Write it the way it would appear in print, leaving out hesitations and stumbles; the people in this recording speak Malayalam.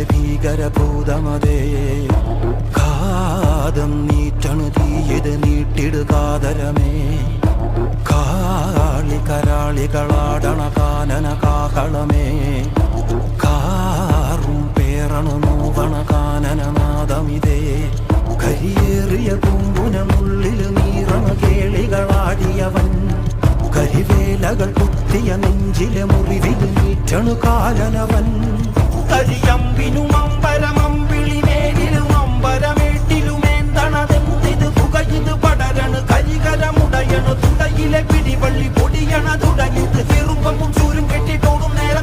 ഭീകരഭൂതമതേ കാതം നീറ്റണു തീയത് നീട്ടിടുകാതരമേ കാളി കരാളികളാടണ കാനന കാഹളമേ കാറും പേറണു നോവണ കാനനനാദമിതേ കരിയേറിയ പൂമ്പുനമുള്ളിൽ നീറണ കേളികളാടിയവൻ കരിവേലകൾ കുത്തിയ നെഞ്ചിലെ മുറിവിൽ നീറ്റണു കാലനവൻ കരിയമ്പിനും അമ്പരമമ്പിളിമേലിലും അമ്പരമേട്ടിലുമേന്തണതെന്തിത് പുകയിത് പടരണു കരികരമുടയണു തുടയിലെ പിടിവള്ളി പൊടിയണ തുടങ്ങിത് ചെറുമ്പും ചൂരും കെട്ടിട്ടോടും നേര